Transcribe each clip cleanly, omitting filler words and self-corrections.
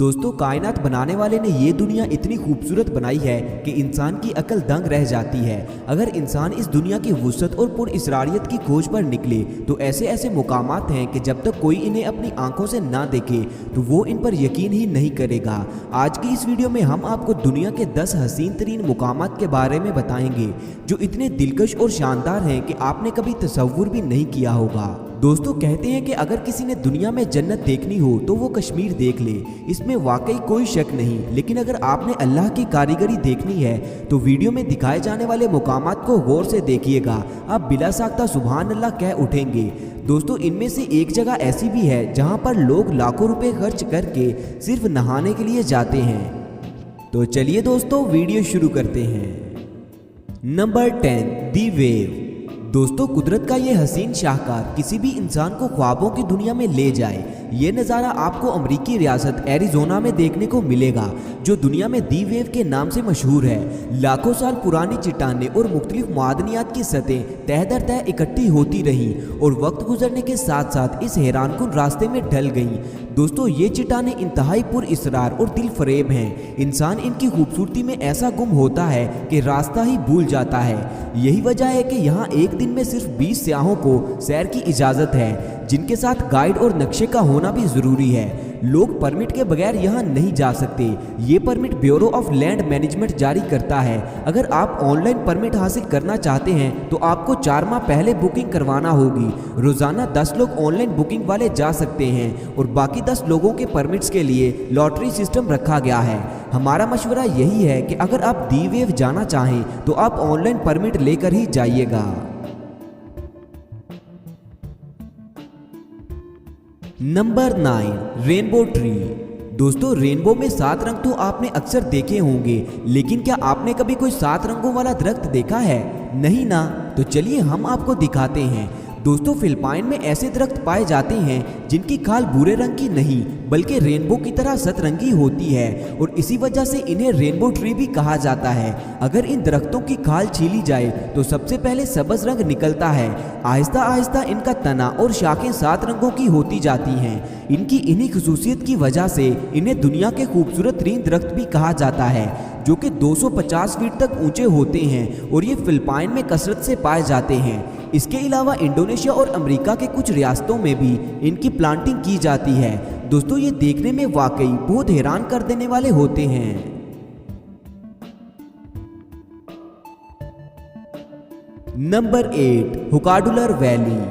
दोस्तों, कायनात बनाने वाले ने ये दुनिया इतनी खूबसूरत बनाई है कि इंसान की अकल दंग रह जाती है। अगर इंसान इस दुनिया की वुसअत और पुरअसरारियत की खोज पर निकले तो ऐसे ऐसे मुकामात हैं कि जब तक कोई इन्हें अपनी आंखों से ना देखे तो वो इन पर यकीन ही नहीं करेगा। आज की इस वीडियो में हम आपको दुनिया के 10 हसीन तरीन मुकामात के बारे में बताएंगे जो इतने दिलकश और शानदार हैं कि आपने कभी तसव्वुर भी नहीं किया होगा। दोस्तों, कहते हैं कि अगर किसी ने दुनिया में जन्नत देखनी हो तो वो कश्मीर देख ले, इसमें वाकई कोई शक नहीं। लेकिन अगर आपने अल्लाह की कारीगरी देखनी है तो वीडियो में दिखाए जाने वाले मुकामात को गौर से देखिएगा, आप बिला साख्ता सुभान अल्लाह कह उठेंगे। दोस्तों, इनमें से एक जगह ऐसी भी है जहां पर लोग लाखों रुपए खर्च करके सिर्फ नहाने के लिए जाते हैं। तो चलिए दोस्तों, वीडियो शुरू करते हैं। नंबर 10, दी वेव। दोस्तों, कुदरत का ये हसीन शाहकार किसी भी इंसान को ख्वाबों की दुनिया में ले जाए। ये नज़ारा आपको अमरीकी रियासत एरिज़ोना में देखने को मिलेगा जो दुनिया में दी वेव के नाम से मशहूर है। लाखों साल पुरानी चट्टानें और मुख्तलिफ मादनियात की सतह तह दर तह इकट्ठी होती रहीं और वक्त गुजरने के साथ साथ इस हैरानकुन रास्ते में ढल गईं। दोस्तों, ये चट्टानें इंतहाई पुरअसरार और दिल फरेब हैं। इंसान इनकी खूबसूरती में ऐसा गुम होता है कि रास्ता ही भूल जाता है। यही वजह है कि यहाँ एक दिन में सिर्फ 20 सयाहों को सैर की इजाज़त है, जिनके साथ गाइड और नक्शे का होना भी ज़रूरी है। लोग परमिट के बगैर यहाँ नहीं जा सकते। ये permit bureau of land management जारी करता है। अगर आप ऑनलाइन परमिट हासिल करना चाहते हैं तो आपको 4 माह पहले बुकिंग करवाना होगी। रोज़ाना 10 लोग ऑनलाइन बुकिंग वाले जा सकते हैं और बाकी 10 लोगों के परमिट्स के लिए लॉटरी सिस्टम रखा गया है। हमारा मशवरा यही है कि अगर आप दी वेव जाना चाहें तो आप ऑनलाइन परमिट लेकर ही जाइएगा। Number 9, rainbow tree. दोस्तों, रेनबो में 7 रंग तो आपने अक्सर देखे होंगे, लेकिन क्या आपने कभी कोई 7 रंगों वाला दरख्त देखा है? नहीं ना? तो चलिए हम आपको दिखाते हैं। दोस्तों, फिलिपाइन में ऐसे दरख्त पाए जाते हैं जिनकी खाल भूरे रंग की नहीं बल्कि रेनबो की तरह सतरंगी होती है और इसी वजह से इन्हें रेनबो ट्री भी कहा जाता है। अगर इन दरख्तों की खाल छीली जाए तो सबसे पहले सब्ज रंग निकलता है। आहिस्ता आहिस्ता इनका तना और शाखें 7 रंगों की होती जाती हैं। इनकी इन्हीं खसूसियत की वजह से इन्हें दुनिया के खूबसूरत तरीन दरख्त भी कहा जाता है, जो कि 250 फीट तक ऊंचे होते हैं और ये फिलिपाइन में कसरत से पाए जाते हैं। इसके अलावा इंडोनेशिया और अमेरिका के कुछ रियासतों में भी इनकी प्लांटिंग की जाती है। दोस्तों, ये देखने में वाकई बहुत हैरान कर देने वाले होते हैं। Number 8, Haukadalur valley.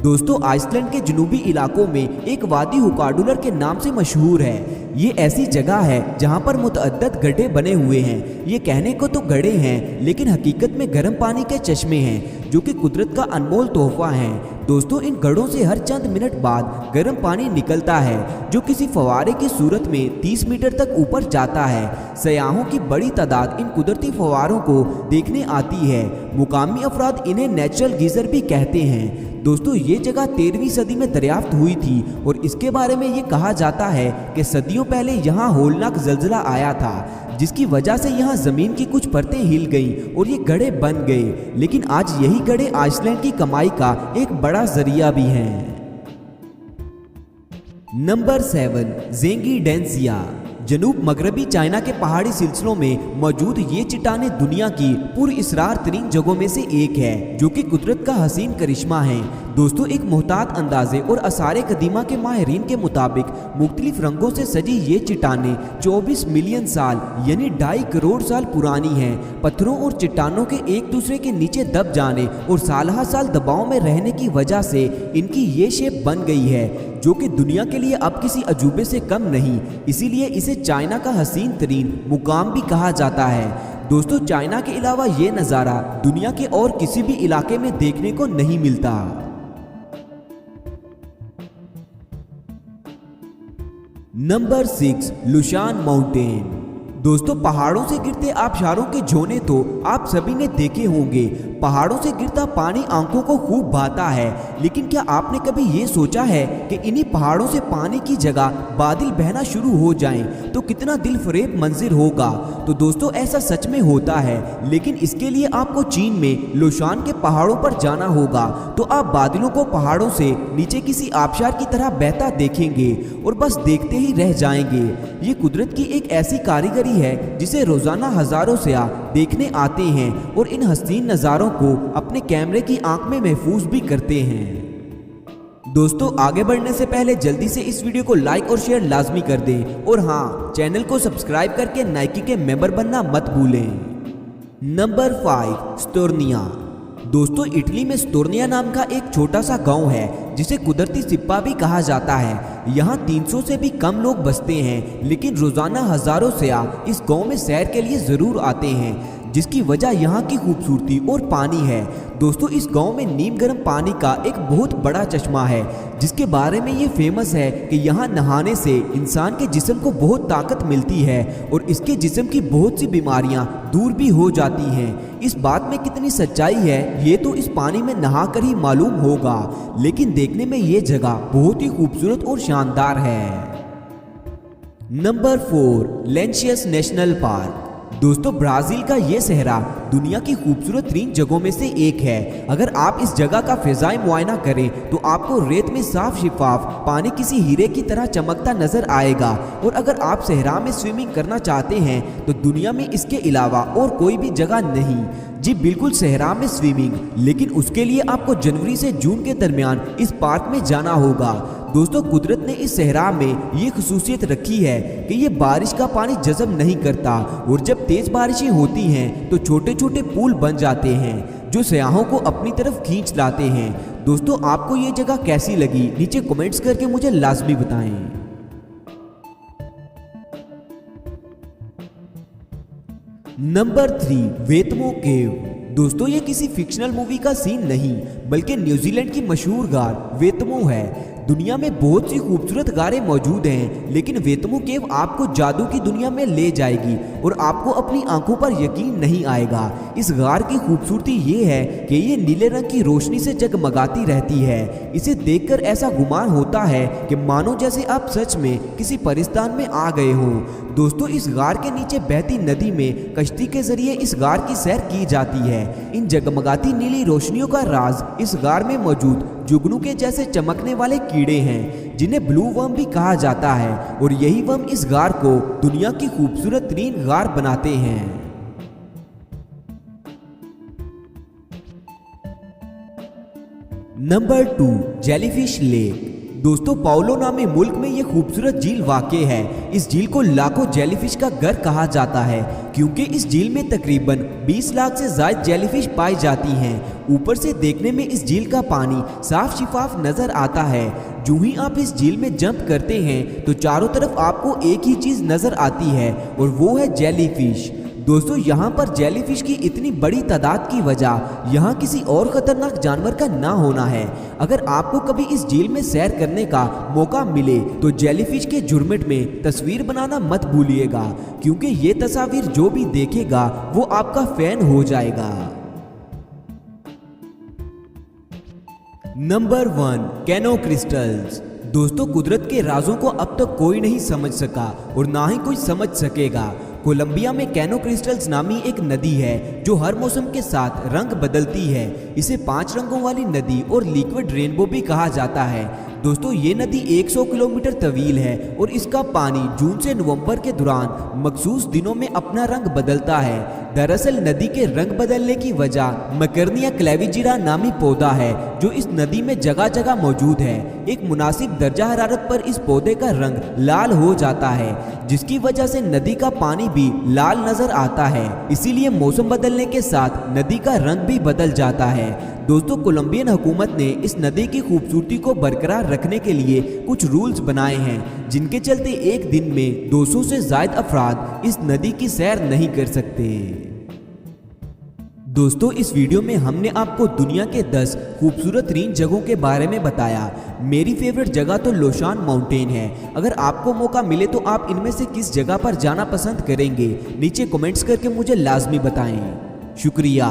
दोस्तों, आइसलैंड के जनूबी इलाकों में एक वादी हुकाडुलर के नाम से मशहूर है। ये ऐसी जगह है जहां पर मुतअद्दद गड्ढे बने हुए हैं। ये कहने को तो गड्ढे हैं लेकिन हकीकत में गर्म पानी के चश्मे हैं जो कि कुदरत का अनमोल तोहफा है। दोस्तों, इन गड्ढों से हर चंद मिनट बाद गर्म पानी निकलता है जो किसी फवारे की सूरत में 30 मीटर तक ऊपर जाता है। सयाहों की बड़ी तादाद इन कुदरती फवारों को देखने आती है। मुकामी अफराद इन्हें नेचुरल गीजर भी कहते हैं। दोस्तों, ये जगह 13वीं सदी में दरियाफ्त हुई थी और इसके बारे में ये कहा जाता है कि सदियों पहले यहाँ होलनाक ज़लज़ला आया था जिसकी वजह से यहाँ ज़मीन की कुछ परतें हिल गईं और ये गड्ढे बन गए। लेकिन आज यही गड्ढे आइसलैंड की कमाई का एक बड़ा जरिया भी हैं। नंबर 7, ज़ेंगीडेंसिया। जनूब मगरबी चाइना के पहाड़ी सिलसिलों में मौजूद ये चट्टानें दुनिया की पुरअसरार तरीन जगहों में से एक है जो कि कुदरत का हसीन करिश्मा है। दोस्तों, एक मोहतात अंदाजे और आसारे कदीमा के माहिरीन के मुताबिक मुख्तलिफ रंगों से सजी ये चट्टानें 24 मिलियन साल यानी 2.5 करोड़ साल पुरानी हैं। पत्थरों और चट्टानों के एक दूसरे के नीचे दब जाने और साल साल दबाव में रहने की वजह से इनकी ये शेप बन गई है जो कि दुनिया के लिए अब किसी अजूबे से कम नहीं। इसीलिए इसे चाइना का हसीन तरीन मुकाम भी कहा जाता है। दोस्तों, चाइना के अलावा ये नज़ारा दुनिया के और किसी भी इलाके में देखने को नहीं मिलता। Number 6, Lushan mountain. दोस्तों पहाड़ों से गिरते आबशारों के झोने तो आप सभी ने देखे होंगे। पहाड़ों से गिरता पानी आंखों को खूब भाता है, लेकिन क्या आपने कभी ये सोचा है कि इन्हीं पहाड़ों से पानी की जगह बादल बहना शुरू हो जाएं तो कितना दिलफरेब मंजिर होगा। तो दोस्तों ऐसा सच में होता है, लेकिन इसके लिए आपको चीन में लोशान के पहाड़ों पर जाना होगा। तो आप बादलों को पहाड़ों से नीचे किसी आबशार की तरह बहता देखेंगे और बस देखते ही रह जाएंगे। ये कुदरत की एक ऐसी कारीगरी है जिसे रोजाना हजारों सयाह देखने आते हैं और इन हसीन नज़ारों को अपने कैमरे की आंख में महफूज भी करते हैं। दोस्तों आगे बढ़ने से पहले जल्दी से इस वीडियो को लाइक और शेयर लाजमी कर दें और हाँ, चैनल को सब्सक्राइब करके नाइकी के मेंबर बनना मत भूलें। नंबर 5, स्टोर्निया। दोस्तों इटली में स्टोर्निया नाम का एक छोटा सा गांव है जिसे कुदरती सिप्पा भी कहा जाता है। यहाँ 300 से भी कम लोग बसते हैं, लेकिन रोजाना हजारों सयाह इस गांव में सैर के लिए जरूर आते हैं, जिसकी वजह यहाँ की खूबसूरती और पानी है। दोस्तों इस गांव में नीम गर्म पानी का एक बहुत बड़ा चश्मा है, जिसके बारे में ये फेमस है कि यहाँ नहाने से इंसान के जिस्म को बहुत ताकत मिलती है और इसके जिस्म की बहुत सी बीमारियाँ दूर भी हो जाती हैं। इस बात में कितनी सच्चाई है ये तो इस पानी में नहाकर ही मालूम होगा, लेकिन देखने में ये जगह बहुत ही खूबसूरत और शानदार है। Number 4, Lencois national park. दोस्तों ब्राजील का ये सहरा दुनिया की खूबसूरत 3 जगहों में से एक है। अगर आप इस जगह का फिजाई मुआयना करें तो आपको रेत में साफ शिफाफ पानी किसी हीरे की तरह चमकता नजर आएगा। और अगर आप सहरा में स्विमिंग करना चाहते हैं तो दुनिया में इसके अलावा और कोई भी जगह नहीं। जी बिल्कुल सहरा में स्विमिंग, लेकिन उसके लिए आपको जनवरी से जून के दरमियान इस पार्क में जाना होगा। दोस्तों कुदरत ने इस सहरा में ये खसूसियत रखी है कि ये बारिश का पानी जज़ब नहीं करता और जब तेज बारिशें होती हैं तो छोटे छोटे पुल बन जाते हैं जो सयाहों को अपनी तरफ खींच लाते हैं। दोस्तों आपको ये जगह कैसी लगी नीचे कमेंट्स करके मुझे लाजमी बताएं। नंबर 3, वेतमो केव। दोस्तों ये किसी फिक्शनल मूवी का सीन नहीं बल्कि न्यूजीलैंड की मशहूर गार वेतमो है। दुनिया में बहुत सी खूबसूरत गारें मौजूद हैं, लेकिन वेतमो केव आपको जादू की दुनिया में ले जाएगी और आपको अपनी आंखों पर यकीन नहीं आएगा। इस गार की खूबसूरती ये है कि ये नीले रंग की रोशनी से जगमगाती रहती है। इसे देखकर ऐसा गुमान होता है कि मानो जैसे आप सच में किसी परिस्तान में आ गए हो। दोस्तों इस गार के नीचे बहती नदी में कश्ती के जरिए इस गार की सैर की जाती है। इन जगमगाती नीली रोशनियों का राज इस गार में मौजूद जुगनू के जैसे चमकने वाले कीड़े हैं, जिन्हें ब्लू वर्म भी कहा जाता है, और यही वर्म इस गार को दुनिया की खूबसूरत 3 गार बनाते हैं। Number 2, jellyfish lake. दोस्तों पाओलो नामी मुल्क में ये खूबसूरत झील वाक़ है। इस झील को लाखों जेलीफिश का घर कहा जाता है, क्योंकि इस झील में तकरीबन 20 लाख से ज़ायद जेलीफिश पाई जाती हैं। ऊपर से देखने में इस झील का पानी साफ शिफाफ नज़र आता है। जो ही आप इस झील में जंप करते हैं तो चारों तरफ आपको एक ही चीज़ नज़र आती है और वो है जेलीफिश। दोस्तों यहाँ पर जेलीफिश की इतनी बड़ी तादाद की वजह यहाँ किसी और खतरनाक जानवर का ना होना है। अगर आपको कभी इस झील में सैर करने का मौका मिले तो जेलीफिश के झुरमुट में तस्वीर बनाना मत भूलिएगा, क्योंकि ये तस्वीर जो भी देखेगा वो आपका फैन हो जाएगा। Number 1, canoe crystals. दोस्तों कुदरत के राजों को अब तक कोई नहीं समझ सका और ना ही कोई समझ सकेगा। कोलंबिया में कैनो क्रिस्टल्स नामी एक नदी है जो हर मौसम के साथ रंग बदलती है। इसे 5 रंगों वाली नदी और लिक्विड रेनबो भी कहा जाता है। दोस्तों ये नदी 100 किलोमीटर तवील है और इसका पानी जून से नवंबर के दौरान मखसूस दिनों में अपना रंग बदलता है। दरअसल नदी के रंग बदलने की वजह मकरनिया क्लेविजिरा नामी पौधा है जो इस नदी में जगह जगह मौजूद है। एक मुनासिब दर्जा हरारत पर इस पौधे का रंग लाल हो जाता है, जिसकी वजह से नदी का पानी भी लाल नजर आता है। इसीलिए मौसम बदलने के साथ नदी का रंग भी बदल जाता है। दोस्तों कोलंबियन हुकूमत ने इस नदी की खूबसूरती को बरकरार रखने के लिए कुछ रूल्स बनाए हैं, जिनके चलते एक दिन में 200 से ज्यादा अफराद इस नदी की सैर नहीं कर सकते। दोस्तों, इस वीडियो में हमने आपको दुनिया के 10 खूबसूरत रीन जगहों के बारे में बताया। मेरी फेवरेट जगह तो लोशान माउंटेन है। अगर आपको मौका मिले तो आप इनमें से किस जगह पर जाना पसंद करेंगे? नीचे कमेंट्स करके मुझे लाजमी बताएं। शुक्रिया।